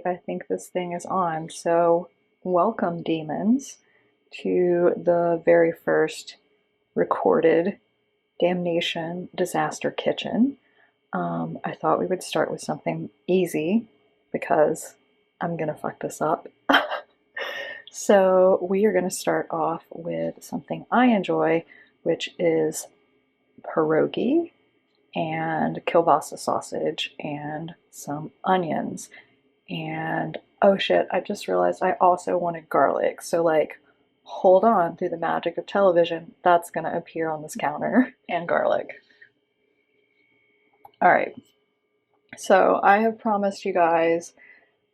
right, I think this thing is on. So, welcome, demons, to the very first recorded Damnation Disaster Kitchen. I thought we would start with something easy because I'm gonna fuck this up. So, we are gonna start off with something I enjoy, which is pierogi and kielbasa sausage and some onions. And oh shit, I just realized I also wanted garlic. So, like, hold on, through the magic of television, that's gonna appear on this counter and garlic. All right, so I have promised you guys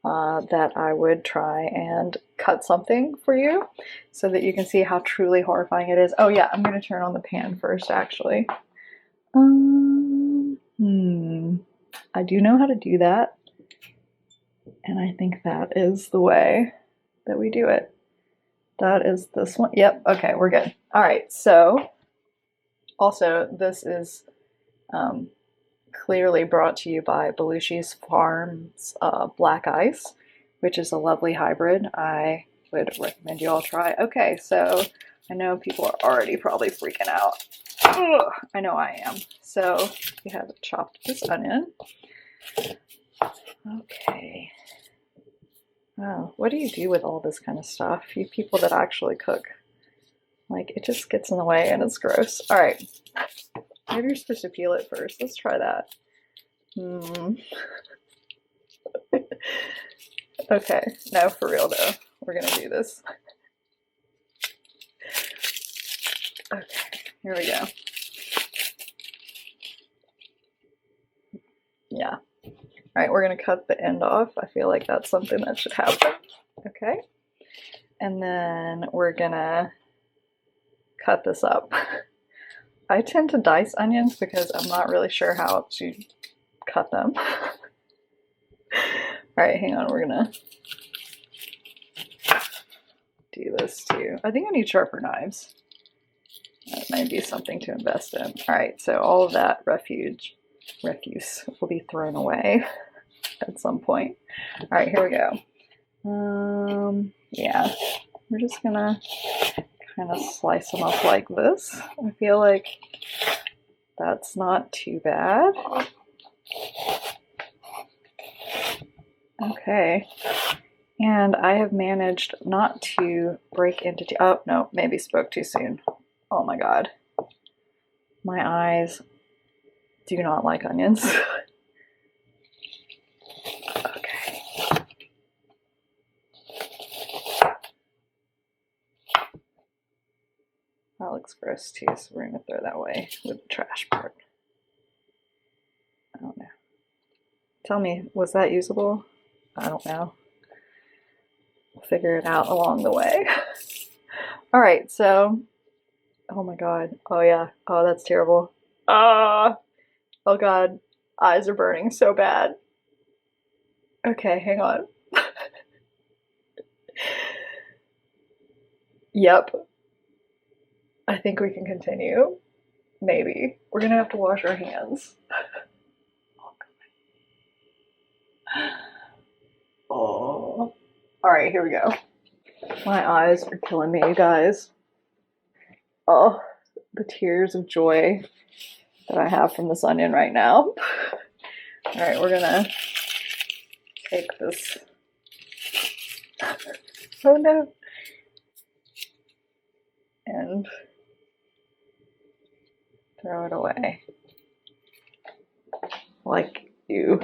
that I would try and cut something for you so that you can see how truly horrifying it is. Oh, yeah, I'm gonna turn on the pan first, actually. I do know how to do that. And I think that is the way that we do it. That is this one. Yep, okay, we're good. All right, so also this is clearly brought to you by Belushi's Farms Black Ice, which is a lovely hybrid. I would recommend you all try. Okay, so I know people are already probably freaking out. Ugh, I know I am. So we have chopped this onion. Okay. Oh, what do you do with all this kind of stuff? You people that actually cook. Like, it just gets in the way and it's gross. All right. Maybe you're supposed to peel it first. Let's try that. Okay. No, for real though. We're gonna do this. Okay. Here we go. Yeah. All right, we're gonna cut the end off. I feel like that's something that should happen. Okay. And then we're gonna cut this up. I tend to dice onions because I'm not really sure how to cut them. Alright, hang on, we're gonna do this too. I think I need sharper knives. That might be something to invest in. Alright, so all of that refuse will be thrown away at some point. Alright, here we go. Yeah, we're just gonna kind of slice them up like this. I feel like that's not too bad. Okay, and I have managed not to break into oh no, maybe spoke too soon. Oh my god, my eyes do not like onions. Okay. That looks gross too, so we're gonna throw that away with the trash part. I don't know. Tell me, was that usable? I don't know. We'll figure it out along the way. All right, so, oh my god. Oh yeah. Oh, that's terrible. Oh god. Eyes are burning so bad. Okay, hang on. Yep. I think we can continue. Maybe. We're gonna have to wash our hands. Oh. Alright, here we go. My eyes are killing me, you guys. Oh, the tears of joy that I have from this onion right now. Alright, we're gonna take this. Oh no. And throw it away. Like you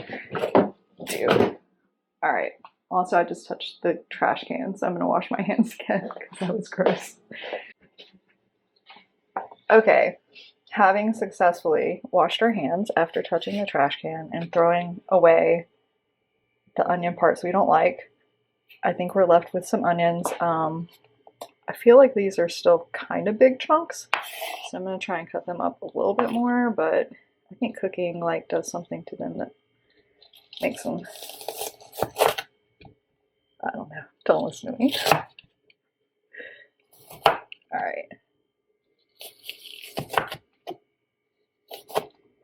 do. Alright. Also, I just touched the trash can, so I'm gonna wash my hands again because that was gross. Okay. Having successfully washed our hands after touching the trash can and throwing away the onion parts we don't like, I think we're left with some onions. I feel like these are still kind of big chunks, so I'm going to try and cut them up a little bit more, but I think cooking like does something to them that makes them, I don't know, don't listen to me. Alright.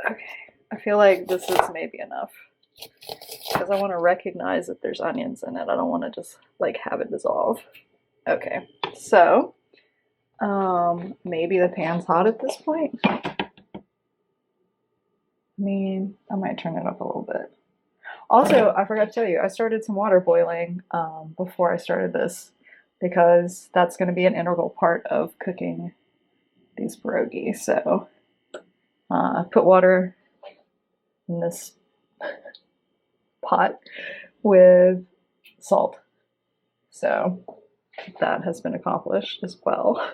Okay, I feel like this is maybe enough. because I want to recognize that there's onions in it. I don't want to just like have it dissolve. Okay, so maybe the pan's hot at this point. I mean, I might turn it up a little bit. Also, I forgot to tell you, I started some water boiling before I started this because that's going to be an integral part of cooking these pierogi. So I put water in this pot with salt. So that has been accomplished as well.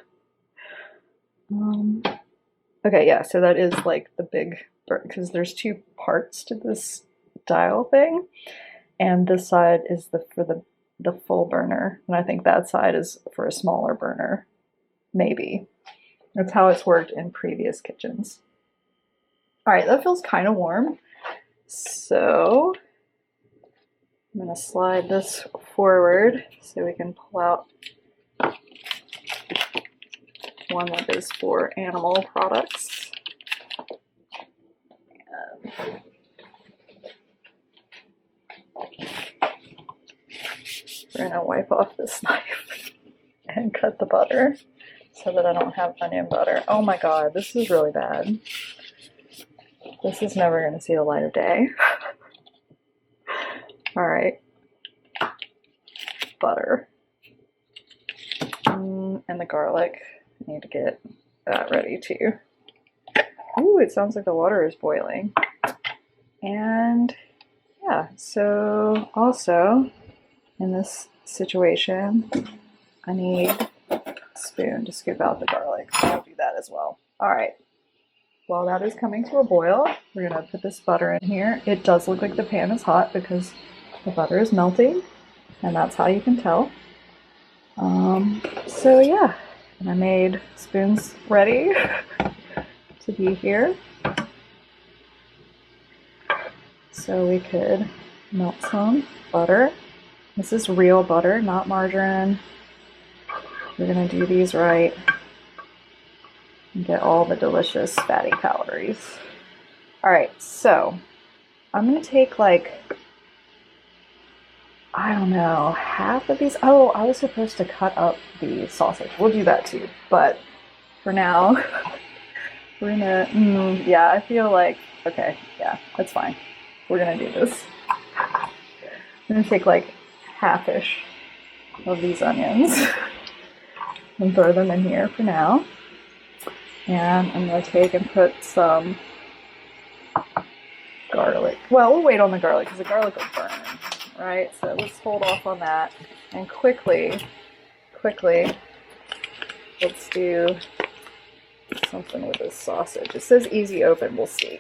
Okay, yeah, so that is like the big, because there's two parts to this dial thing, and this side is for the full burner, and I think that side is for a smaller burner, maybe. That's how it's worked in previous kitchens. All right, that feels kind of warm, so I'm gonna slide this forward so we can pull out one that is for animal products. And we're gonna wipe off this knife and cut the butter so that I don't have onion butter. Oh my god, this is really bad. This is never gonna see the light of day. All right, butter. And the garlic. I need to get that ready too. Ooh, it sounds like the water is boiling. And yeah, so also in this situation, I need a spoon to scoop out the garlic. So I'll do that as well. All right. While that is coming to a boil, we're gonna put this butter in here. It does look like the pan is hot because the butter is melting, and that's how you can tell. So yeah, and I made spoons ready to be here. So we could melt some butter. This is real butter, not margarine. We're gonna do these right and get all the delicious fatty calories. All right, so I'm gonna take like, I don't know, half of these. Oh, I was supposed to cut up the sausage. We'll do that too. But for now, we're gonna, yeah, I feel like, okay, yeah, that's fine. We're gonna do this. I'm gonna take like half-ish of these onions and throw them in here for now. And I'm gonna take and put some garlic. Well, we'll wait on the garlic because the garlic will burn. Right, so let's hold off on that, and quickly, let's do something with this sausage. It says easy open, we'll see.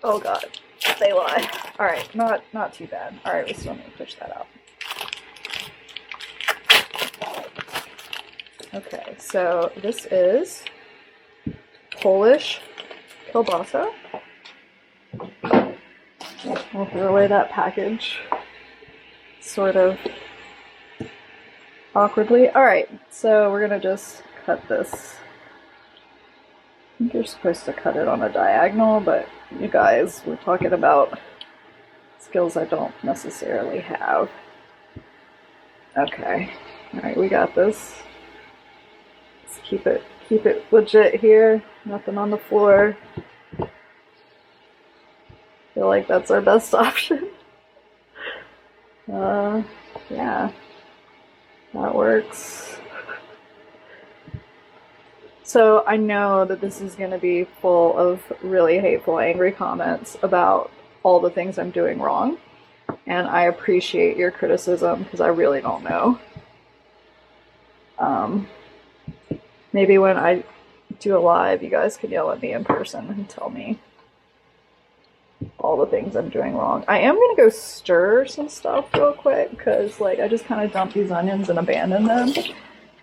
Oh god, they lie. All right, not too bad. All right, we still need to push that out. Okay, so this is Polish kielbasa. I'll throw away that package sort of awkwardly. Alright, so we're gonna just cut this. I think you're supposed to cut it on a diagonal, but you guys, we're talking about skills I don't necessarily have. Okay, alright, we got this. Let's keep it legit here. Nothing on the floor. I feel like that's our best option. Yeah, that works. So I know that this is going to be full of really hateful, angry comments about all the things I'm doing wrong, and I appreciate your criticism because I really don't know. Maybe when I do a live, you guys could yell at me in person and tell me all the things I'm doing wrong. I am gonna go stir some stuff real quick because like I just kind of dumped these onions and abandoned them.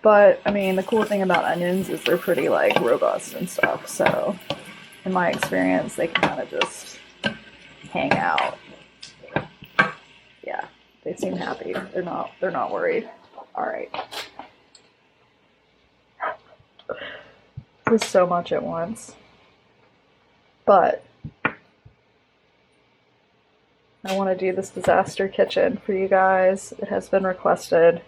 But I mean, the cool thing about onions is they're pretty like robust and stuff. So in my experience, they can kind of just hang out. Yeah, they seem happy. They're not worried. All right. There's so much at once. But I want to do this disaster kitchen for you guys. It has been requested.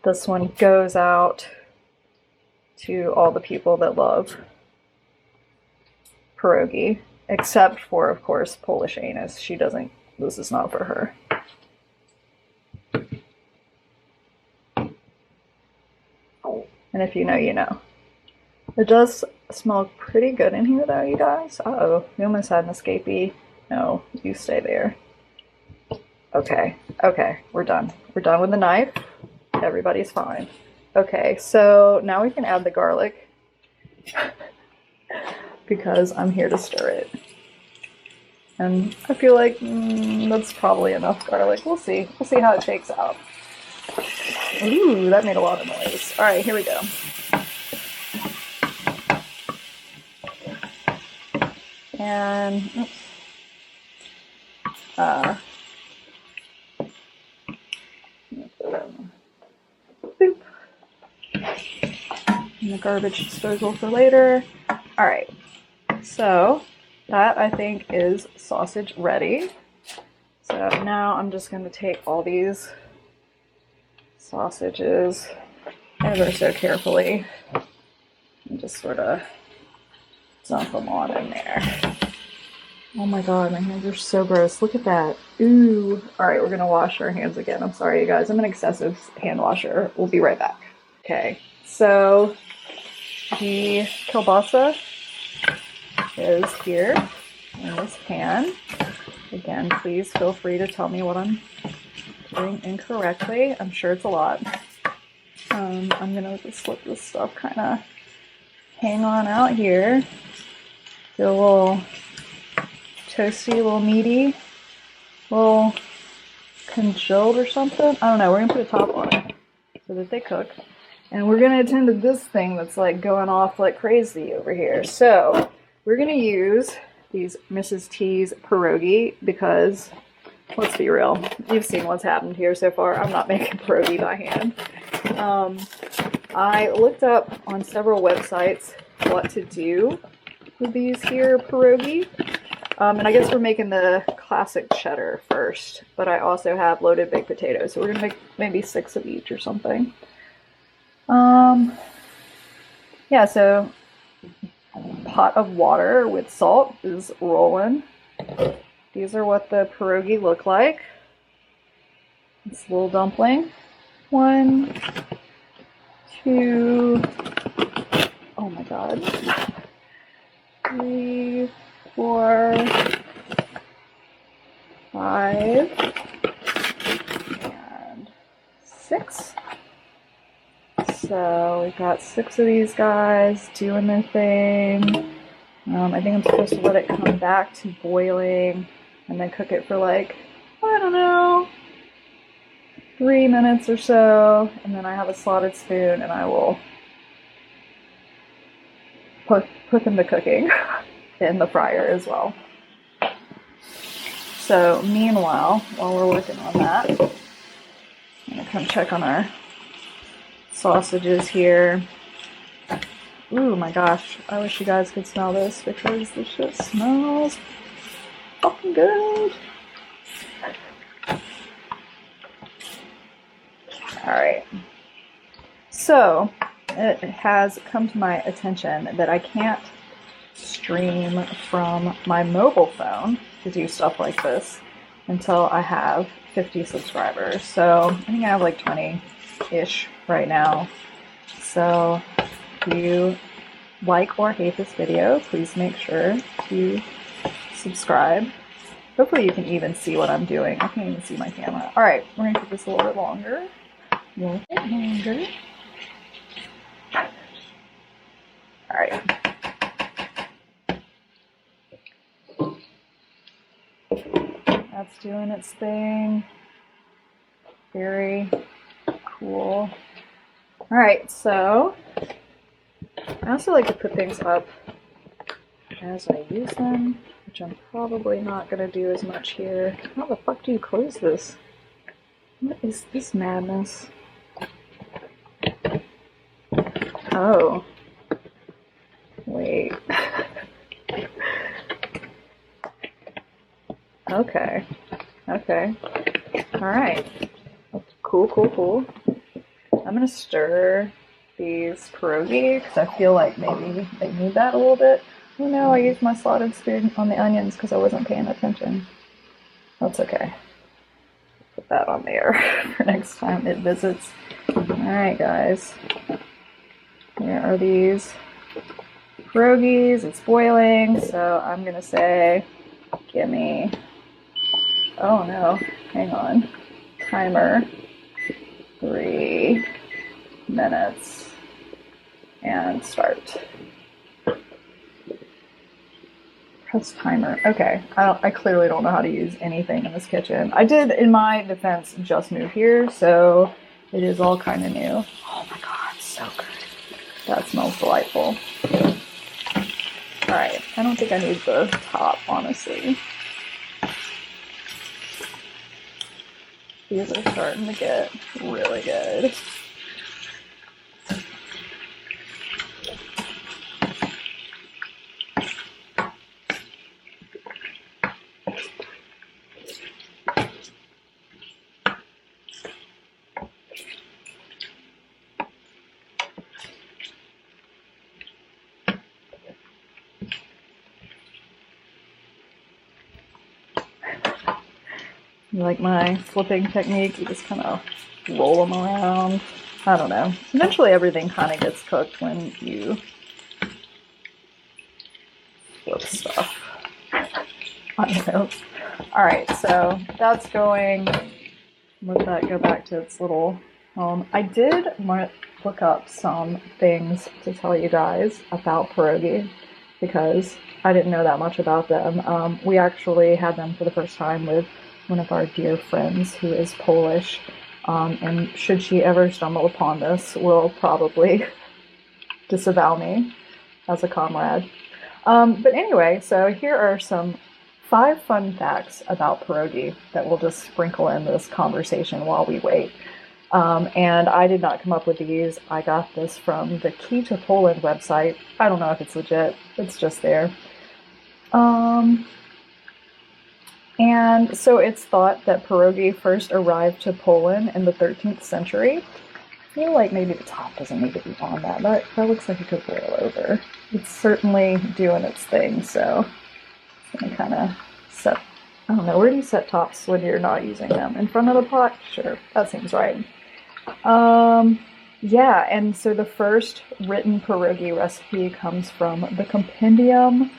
This one goes out to all the people that love pierogi, except for, of course, Polish Anus. She doesn't, this is not for her. And if you know, you know. It does smell pretty good in here though, you guys. Uh-oh, we almost had an escapee. No, you stay there. Okay, okay, we're done. We're done with the knife. Everybody's fine. Okay, so now we can add the garlic because I'm here to stir it. And I feel like that's probably enough garlic. We'll see. We'll see how it shakes out. Ooh, that made a lot of noise. All right, here we go. And boop. And the garbage disposal for later. All right, so that I think is sausage ready. So now I'm just going to take all these sausages ever so carefully and just sort of dump them on in there. Oh my god, my hands are so gross. Look at that. Ooh. Alright, we're gonna wash our hands again. I'm sorry, you guys. I'm an excessive hand washer. We'll be right back. Okay, so the kielbasa is here in this pan. Again, please feel free to tell me what I'm doing incorrectly. I'm sure it's a lot. I'm gonna just let this stuff kind of hang on out here. Get a little toasty, a little meaty, a little congealed or something. I don't know. We're gonna put a top on it so that they cook. And we're gonna attend to this thing that's like going off like crazy over here. So we're gonna use these Mrs. T's pierogi because, let's be real, you've seen what's happened here so far. I'm not making pierogi by hand. I looked up on several websites what to do with these here pierogi. And I guess we're making the classic cheddar first, but I also have loaded baked potatoes, so we're gonna make maybe 6 of each or something. Yeah, so pot of water with salt is rolling. These are what the pierogi look like. This little dumpling. 1, 2, oh my god. 3, 4, 5, and 6. So we've got 6 of these guys doing their thing. I think I'm supposed to let it come back to boiling and then cook it for like, I don't know, 3 minutes or so. And then I have a slotted spoon and I will put them to cooking in the fryer as well. So meanwhile, while we're working on that, I'm gonna come check on our sausages here. Ooh my gosh, I wish you guys could smell this because this shit smells fucking good. Alright, so it has come to my attention that I can't stream from my mobile phone to do stuff like this until I have 50 subscribers. So I think I have like 20-ish right now. So if you like or hate this video, please make sure to subscribe. Hopefully you can even see what I'm doing. I can't even see my camera. Alright, we're going to keep this a little bit longer. Alright. That's doing its thing. Very cool. Alright, so I also like to put things up as I use them, which I'm probably not going to do as much here. How the fuck do you close this? What is this madness? Oh. Wait. Okay. Okay. All right. Cool, cool, cool. I'm gonna stir these pierogi because I feel like maybe they need that a little bit. Oh no, I used my slotted spoon on the onions because I wasn't paying attention. That's okay. Put that on there for next time it visits. Alright guys. Here are these pierogies. It's boiling, so I'm gonna say, gimme. Oh no, hang on. Timer. 3 minutes. And start. Press timer. Okay, I clearly don't know how to use anything in this kitchen. I did, in my defense, just move here, so it is all kind of new. Oh my god, so good. That smells delightful. Alright, I don't think I need the top, honestly. These are starting to get really good. You like my flipping technique? You just kind of roll them around. I don't know. Eventually everything kind of gets cooked when you flip stuff. I don't know. Alright, so that's going. Let that go back to its little home. I did look up some things to tell you guys about pierogi because I didn't know that much about them. We actually had them for the first time with one of our dear friends who is Polish, and should she ever stumble upon this, will probably disavow me as a comrade. But anyway, so here are some 5 fun facts about pierogi that we'll just sprinkle in this conversation while we wait. And I did not come up with these. I got this from the Key to Poland website. I don't know if it's legit. It's just there. And so it's thought that pierogi first arrived to Poland in the 13th century. I feel like maybe the top doesn't need to be on that. That looks like it could boil over. It's certainly doing its thing, so I'm gonna kind of set, I don't know, where do you set tops when you're not using them? In front of the pot? Sure, that seems right. Yeah, and so the first written pierogi recipe comes from the Compendium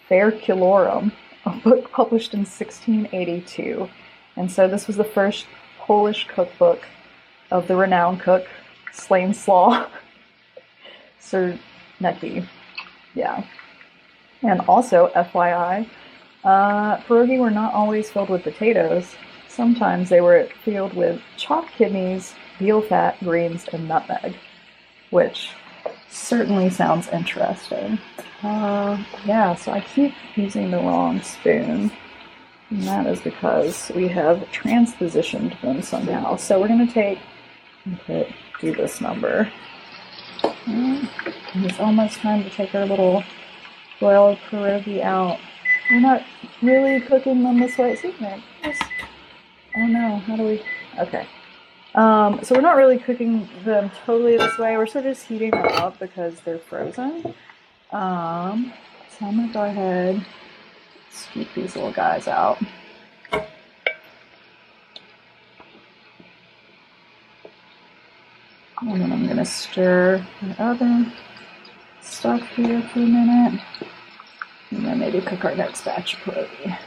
Fairculorum, a book published in 1682. And so this was the first Polish cookbook of the renowned cook Stanislaw Czerniecki. Yeah. And also, FYI, pierogi were not always filled with potatoes. Sometimes they were filled with chopped kidneys, veal fat, greens, and nutmeg, which certainly sounds interesting. Yeah, so I keep using the wrong spoon, and that is because we have transpositioned them somehow. So we're going to take, do this number. It's almost time to take our little boiled pierogi out. We're not really cooking them this way. See, oh no, how do we, okay. So we're not really cooking them totally this way. We're sort of just heating them up because they're frozen. So I'm gonna go ahead, scoop these little guys out. And then I'm gonna stir my other stuff here for a minute. And then maybe cook our next batch of pierogi.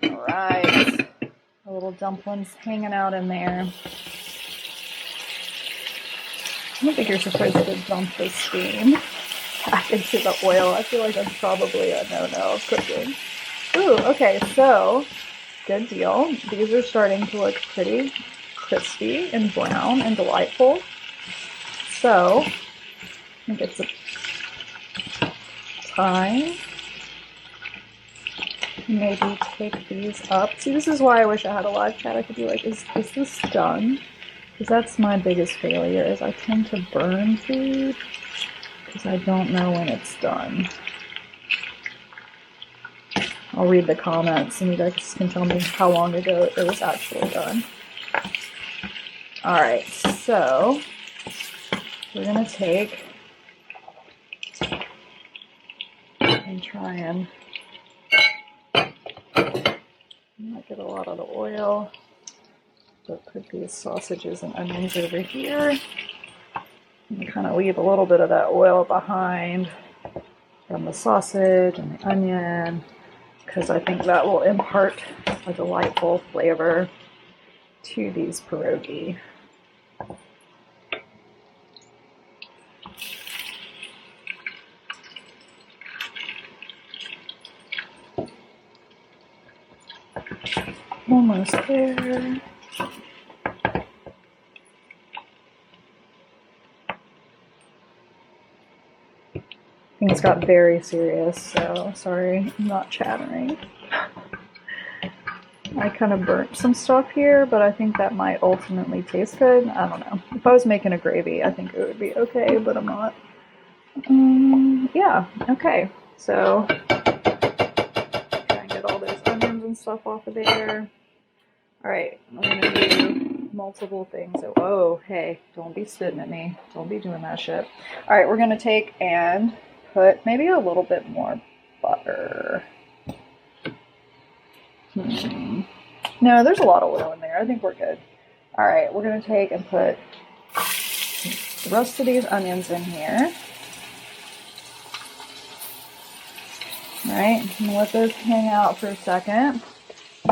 Alright, the little dumplings hanging out in there. I don't think you're supposed to dump the steam back into the oil. I feel like that's probably a no-no of cooking. Ooh, okay, so, good deal. These are starting to look pretty crispy and brown and delightful. So, I think it's time to maybe take these up. See, this is why I wish I had a live chat. I could be like, is this done? Because that's my biggest failure, is I tend to burn food because I don't know when it's done. I'll read the comments and you guys can tell me how long ago it was actually done. Alright, so we're going to take and try and not get a lot of the oil, but put these sausages and onions over here and kind of leave a little bit of that oil behind from the sausage and the onion, because I think that will impart a delightful flavor to these pierogi. Almost there. Things got very serious, so sorry I'm not chattering. I kind of burnt some stuff here, but I think that might ultimately taste good. I don't know. If I was making a gravy, I think it would be okay, but I'm not. Yeah, okay. So, try and get all those onions and stuff off of there. Alright, I'm gonna do multiple things. Oh, hey, don't be spitting at me. Don't be doing that shit. Alright, we're gonna take and put maybe a little bit more butter. No, there's a lot of oil in there. I think we're good. Alright, we're gonna take and put the rest of these onions in here. Alright, I'm gonna let those hang out for a second.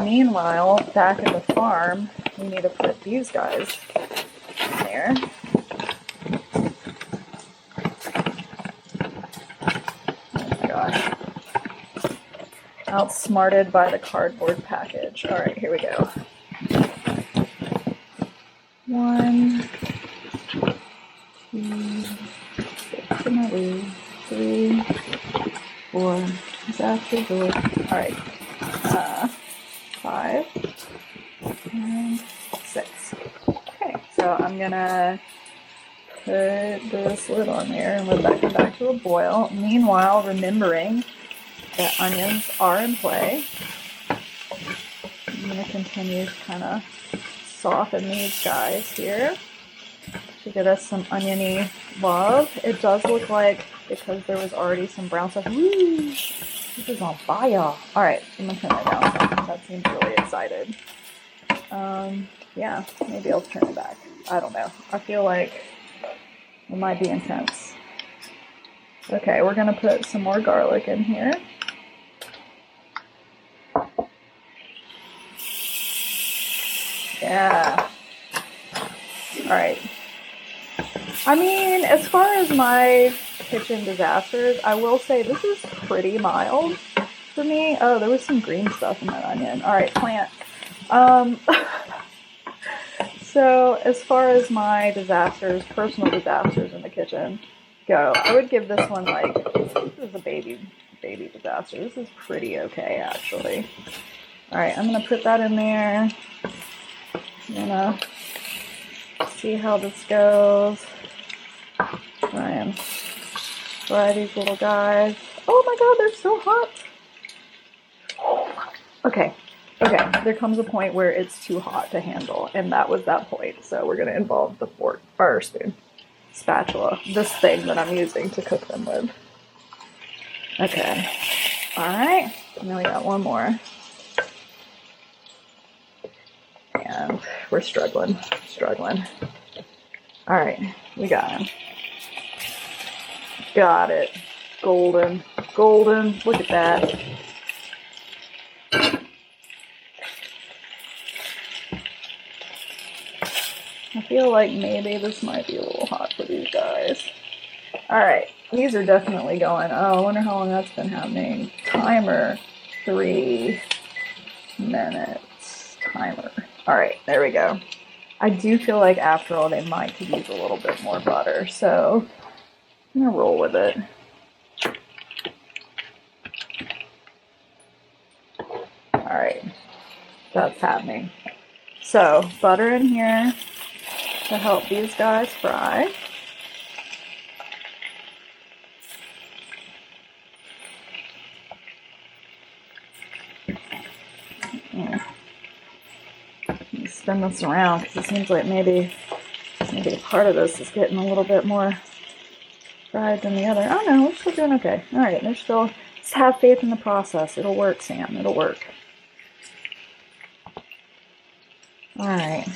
Meanwhile, back at the farm, we need to put these guys in there. Oh my gosh. Outsmarted by the cardboard package. Alright, here we go. 1, 2, 6 in a row, 3, 4, disaster door. Alright. 5 and 6. Okay, so I'm gonna put this lid on there and let that come back to a boil. Meanwhile, remembering that onions are in play, I'm gonna continue to kind of soften these guys here to get us some oniony love. It does look like, because there was already some brown stuff. Woo! This is on fire. Alright, I'm gonna turn it down. That seems really excited. Yeah, maybe I'll turn it back. I don't know. I feel like it might be intense. Okay, we're gonna put some more garlic in here. Yeah. Alright. I mean, as far as my kitchen disasters, I will say this is pretty mild for me. Oh, there was some green stuff in that onion. Alright, plant. So, as far as my disasters, personal disasters in the kitchen go, I would give this one, like, this is a baby disaster. This is pretty okay, actually. Alright, I'm gonna put that in there. I'm gonna see how this goes. Try and fry these little guys. Oh my god, they're so hot! Okay, there comes a point where it's too hot to handle, and that was that point. So we're gonna involve the fork, or spoon, spatula, this thing that I'm using to cook them with. Okay, alright, now we got one more. And we're struggling. Alright, we got him. Got it. Golden. Look at that. I feel like maybe this might be a little hot for these guys. Alright, these are definitely going. Oh, I wonder how long that's been happening. Timer. 3 minutes. Timer. Alright, there we go. I do feel like after all they might could use a little bit more butter, so I'm gonna roll with it. Alright, that's happening. So, butter in here. to help these guys fry. Spin this around because it seems like maybe part of this is getting a little bit more fried than the other. Oh no, we're still doing okay. All right, just have faith in the process. It'll work, Sam. It'll work. All right.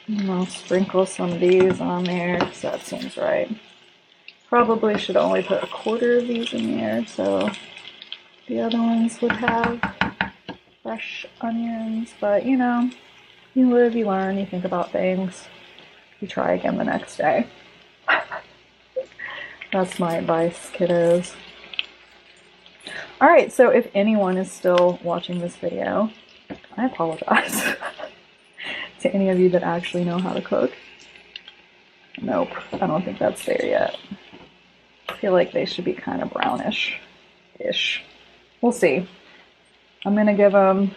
And I'll sprinkle some of these on there because that seems right. Probably should only put 1/4 of these in there so the other ones would have fresh onions, but you know, you live, you learn, you think about things, you try again the next day. That's my advice, kiddos. Alright, so if anyone is still watching this video, I apologize to any of you that actually know how to cook. Nope, I don't think that's there yet. I feel like they should be kind of brownish-ish. We'll see. I'm gonna give them,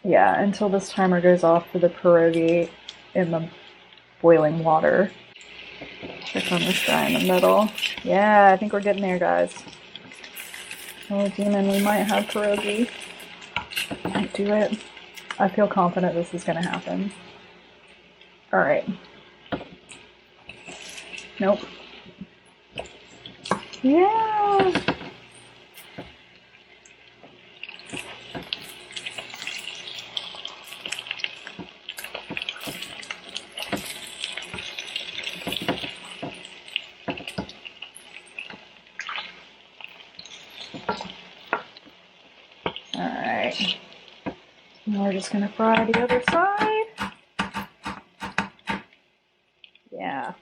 yeah, until this timer goes off for the pierogi in the boiling water. Check on this guy in the middle. Yeah, I think we're getting there, guys. Oh, demon, we might have pierogi. Might do it. I feel confident this is gonna happen. Alright. Nope. Yeah! Alright. Now we're just gonna fry the other side. Yeah.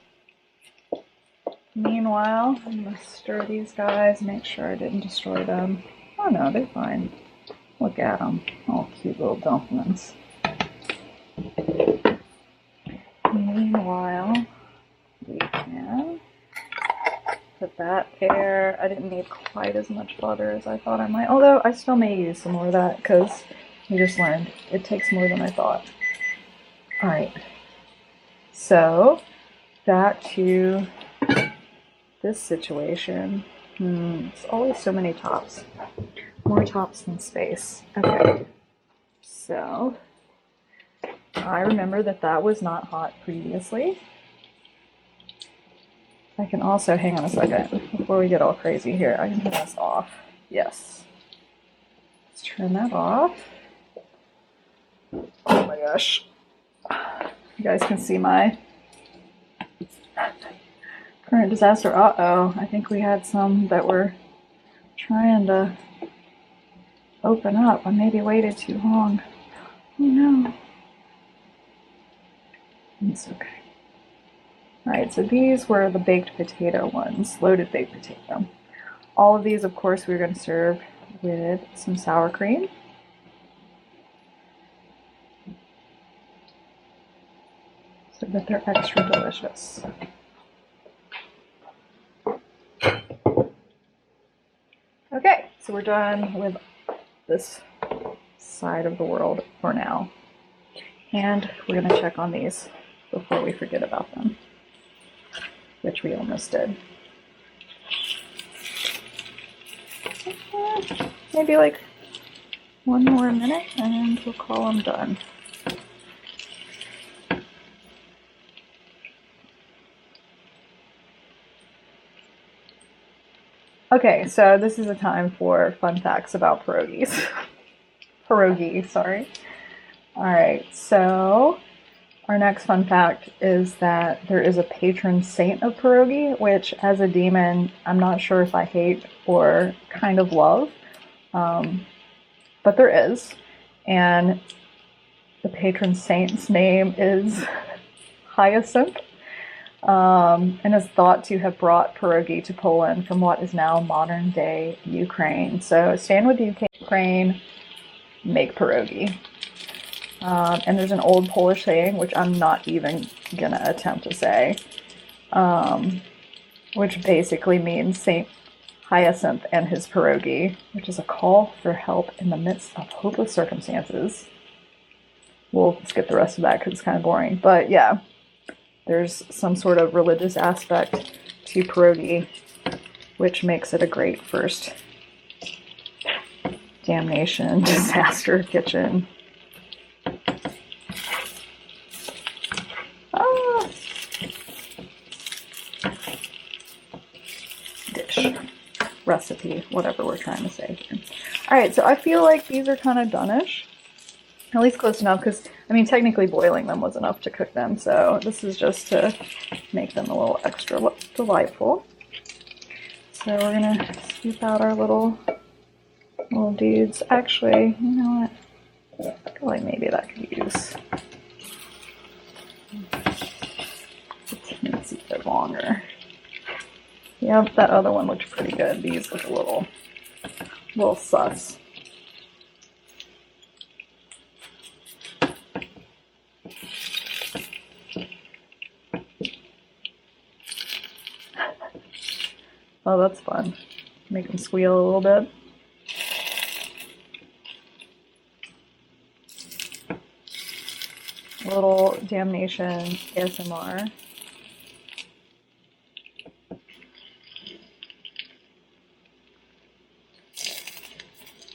Meanwhile, I'm gonna stir these guys, make sure I didn't destroy them. Oh no, they're fine. Look at them. All cute little dumplings. Meanwhile, we can put that there. I didn't need quite as much butter as I thought I might, although I still may use some more of that because we just learned it takes more than I thought. Alright, so back to this situation. It's always so many tops. More tops than space. Okay, so I remember that was not hot previously. I can also, hang on a second, before we get all crazy here, I can turn this off. Yes. Let's turn that off. Oh my gosh. You guys can see my current disaster. Uh-oh, I think we had some that were trying to open up. I maybe waited too long. Oh no. It's okay. Alright, so these were the baked potato ones, loaded baked potato. All of these, of course, we're going to serve with some sour cream. So that they're extra delicious. Okay, so we're done with this side of the world for now. And we're going to check on these before we forget about them, which we almost did. Maybe like one more minute and we'll call them done. Okay, so this is a time for fun facts about pierogies. Pierogi, sorry. Alright, so our next fun fact is that there is a patron saint of pierogi, which as a demon, I'm not sure if I hate or kind of love, but there is. And the patron saint's name is Hyacinth, and is thought to have brought pierogi to Poland from what is now modern day Ukraine. So stand with Ukraine, make pierogi. And there's an old Polish saying, which I'm not even gonna attempt to say, which basically means Saint Hyacinth and his pierogi, which is a call for help in the midst of hopeless circumstances. we'll skip the rest of that because it's kind of boring. But yeah, there's some sort of religious aspect to pierogi, which makes it a great first Damnation disaster kitchen. Dish, recipe, whatever we're trying to say here. All right, so I feel like these are kind of done-ish, at least close enough, because I mean technically boiling them was enough to cook them, so this is just to make them a little extra delightful. So we're gonna scoop out our little dudes. Actually, you know what? I feel like maybe that could use a teensy bit longer. Yep, that other one looked pretty good. These look a little sus. Oh, that's fun. Make them squeal a little bit. A little Damnation ASMR.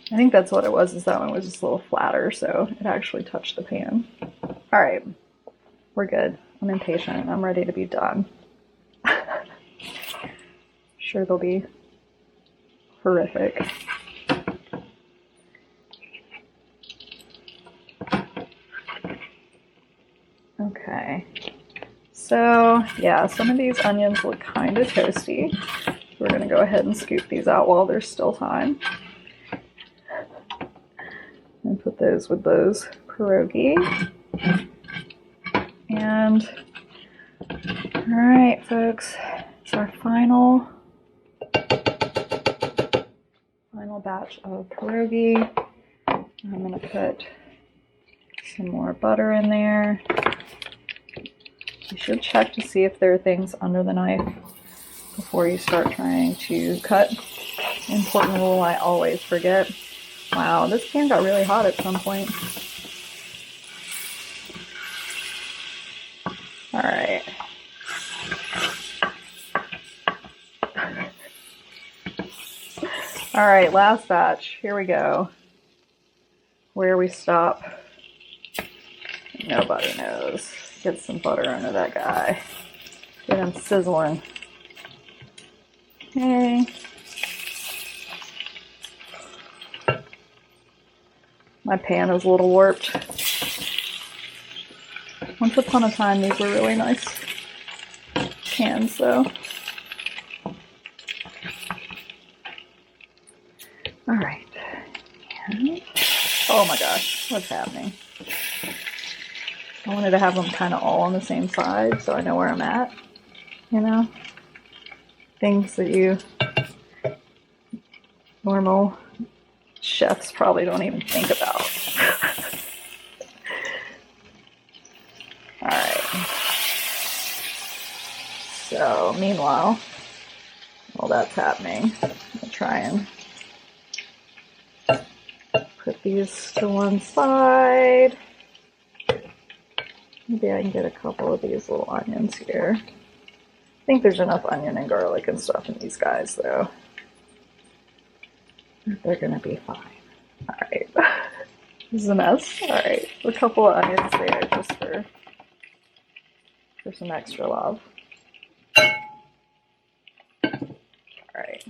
I think that's what it was, is that one was just a little flatter, so it actually touched the pan. All right, we're good. I'm impatient. I'm ready to be done. Sure, they'll be horrific. Okay, so yeah, some of these onions look kind of toasty. We're gonna go ahead and scoop these out while there's still time. And put those with those pierogi. And all right, folks, it's our final batch of pierogi. I'm gonna put some more butter in there. You should check to see if there are things under the knife before you start trying to cut. Important rule I always forget. Wow, this pan got really hot at some point. All right. All right, last batch. Here we go. Where we stop, nobody knows. Get some butter under that guy. Get him sizzling. Okay. My pan is a little warped. Once upon a time, these were really nice pans, though. All right. And, oh my gosh, what's happening? I wanted to have them kind of all on the same side so I know where I'm at, you know? Things that you normal chefs probably don't even think about. All right. So, meanwhile, while that's happening, I'm gonna try and put these to one side. Maybe I can get a couple of these little onions here. I think there's enough onion and garlic and stuff in these guys, though. They're gonna be fine. All right. This is a mess. All right. A couple of onions there just for some extra love. All right.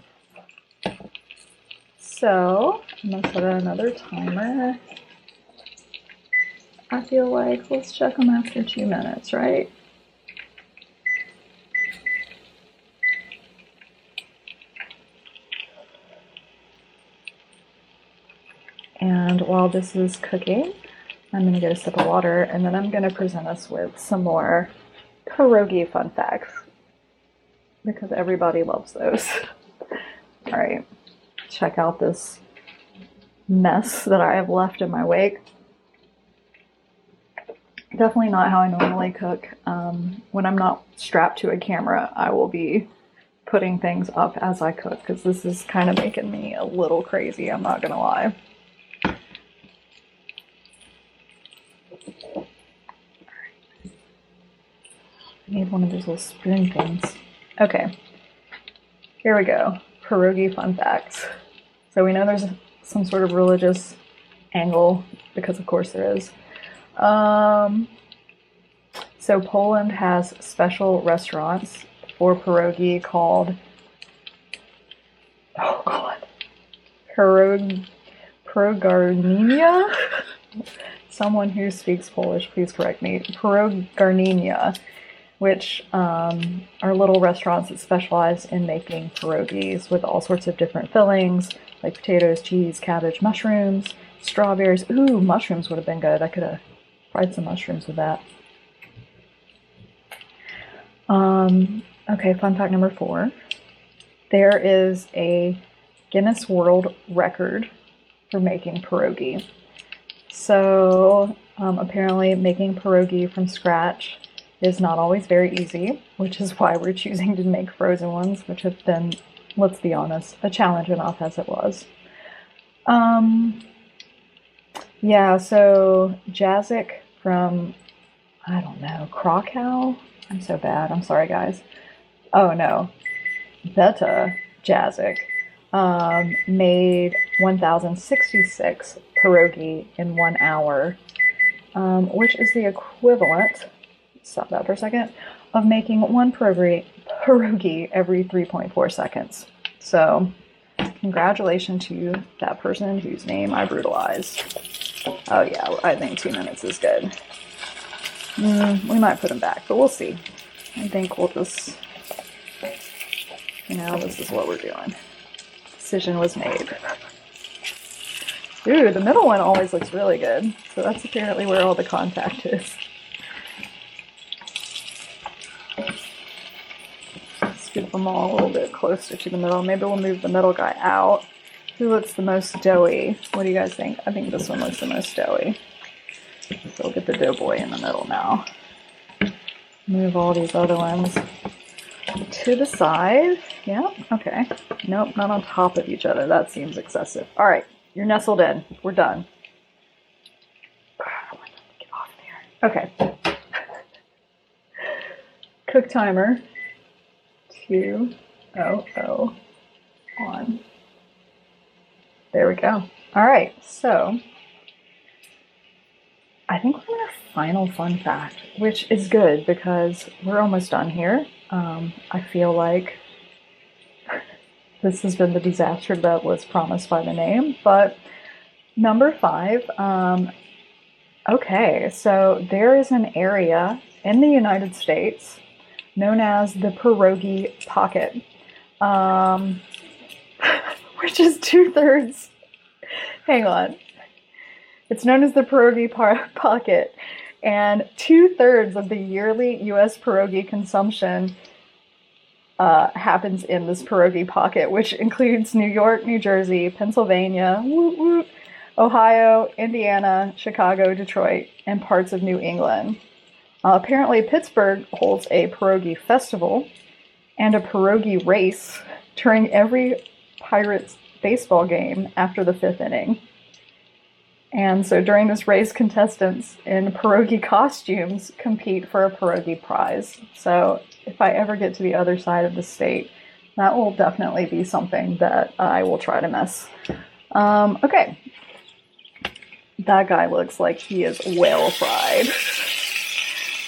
So I'm gonna set another timer. I feel like let's check them after 2 minutes, right? And while this is cooking, I'm gonna get a sip of water, and then I'm gonna present us with some more pierogi fun facts, because everybody loves those. All right, check out this mess that I have left in my wake. Definitely not how I normally cook. When I'm not strapped to a camera, I will be putting things up as I cook, because this is kind of making me a little crazy, I'm not gonna lie. I need one of those little spoon things. Okay, here we go. Pierogi fun facts. So we know there's some sort of religious angle, because of course there is. So Poland has special restaurants for pierogi called, oh god, Pierogarninia? Someone who speaks Polish, please correct me. Pierogarninia, which are little restaurants that specialize in making pierogis with all sorts of different fillings, like potatoes, cheese, cabbage, mushrooms, strawberries. Ooh, mushrooms would have been good. I could have fried some mushrooms with that. Okay, fun fact number 4. There is a Guinness World Record for making pierogi. So apparently making pierogi from scratch is not always very easy, which is why we're choosing to make frozen ones, which have been, let's be honest, a challenge enough as it was. Yeah, so Jazik from, I don't know, Krakow? I'm so bad. I'm sorry, guys. Oh, no. Beta Jazik made 1,066 pierogi in 1 hour, which is the equivalent, stop that for a second, of making one pierogi every 3.4 seconds. So, congratulations to that person whose name I brutalized. Oh yeah, I think 2 minutes is good. We might put him back, but we'll see. I think we'll just, this is what we're doing. Decision was made. Ooh, the middle one always looks really good. So that's apparently where all the contact is. Scoop them all a little bit closer to the middle. Maybe we'll move the middle guy out. Who looks the most doughy? What do you guys think? I think this one looks the most doughy. So we'll get the doughboy in the middle now. Move all these other ones to the side. Yeah, okay. Nope, not on top of each other. That seems excessive. All right, you're nestled in. We're done. I want to get off there. Okay. Cook timer. 2:00 on. There we go. All right, so I think we're on our final fun fact, which is good because we're almost done here. I feel like this has been the disaster that was promised by the name, but number 5, okay, so there is an area in the United States known as the Pierogi Pocket, which is 2/3, hang on, it's known as the Pierogi Pocket, and 2/3 of the yearly U.S. pierogi consumption happens in this Pierogi Pocket, which includes New York, New Jersey, Pennsylvania, Ohio, Indiana, Chicago, Detroit, and parts of New England. Apparently, Pittsburgh holds a pierogi festival and a pierogi race during every Pirates baseball game after the 5th inning. And so during this race, contestants in pierogi costumes compete for a pierogi prize. So if I ever get to the other side of the state, that will definitely be something that I will try to miss. Okay. That guy looks like he is well fried.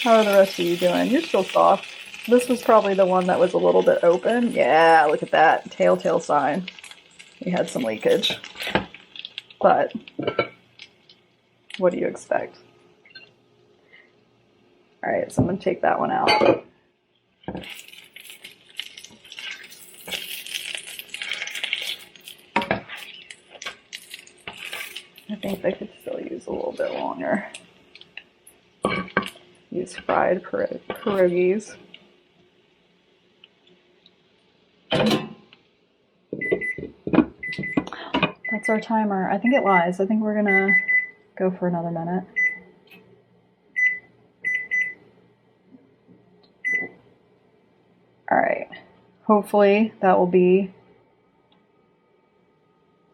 How are the rest of you doing? You're still soft. This was probably the one that was a little bit open. Yeah, look at that. Telltale sign. We had some leakage. But what do you expect? All right, so I'm going to take that one out. I think they could still use a little bit longer. Use fried pierogies. That's our timer. I think it lies. I think we're gonna go for another minute. All right. Hopefully that will be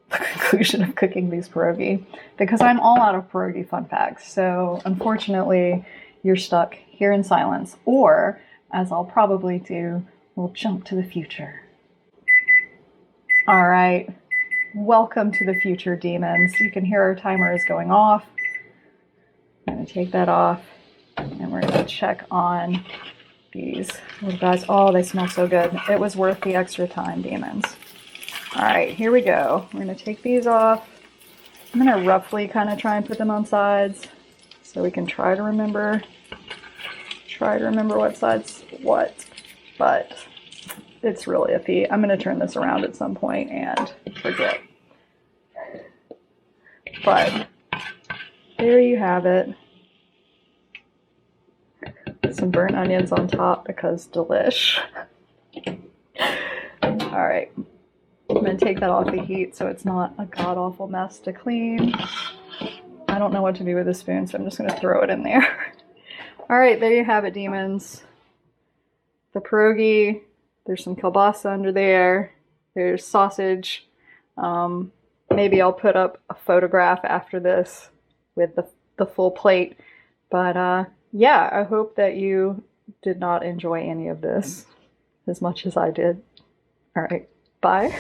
the conclusion of cooking these pierogi, because I'm all out of pierogi fun facts. So unfortunately, you're stuck here in silence, or as I'll probably do, we'll jump to the future. All right, welcome to the future, demons. You can hear our timer is going off. I'm gonna take that off, and we're gonna check on these little guys. Oh, they smell so good. It was worth the extra time, demons. All right, here we go. We're gonna take these off. I'm gonna roughly kind of try and put them on sides so we can try to remember what side's what, but it's really iffy. I'm gonna turn this around at some point and forget. But there you have it. Some burnt onions on top because delish. All right. I'm going to take that off the heat so it's not a god-awful mess to clean. I don't know what to do with a spoon, so I'm just going to throw it in there. All right, there you have it, demons. The pierogi. There's some kielbasa under there. There's sausage. Maybe I'll put up a photograph after this with the full plate. But yeah, I hope that you did not enjoy any of this as much as I did. All right, bye.